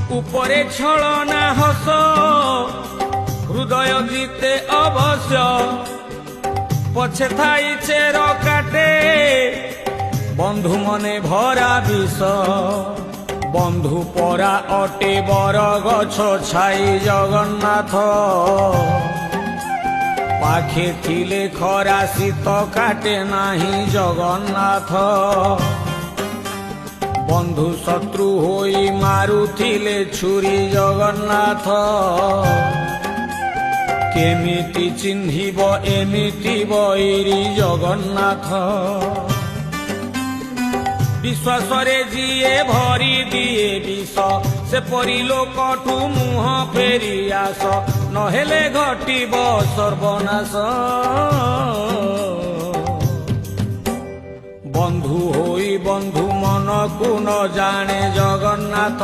উপরে ছলনা হস হৃদয় জিতে অবশ্য পছে থাই চের কাটে বন্ধু মনে ভরা বিষ বন্ধু পরা অটে বর গছ ছাই জগন্নাথ পাখে থিলে খরা শীত কাটে নাহি জগন্নাথ বন্ধু শত্রু হই মারুথিলে ছুরি জগন্নাথ কেমিতি চিহ্নিব এমিতি বৈরি জগন্নাথ বিশ্বাসরে যিয়ে ভরি দিয়ে বিষ সেপরি লোকঠু মুহ ফেরি আস নহলে ঘটিব সর্বনাশ বন্ধু হই বন্ধু মনকু ন জানে জগন্নাথ।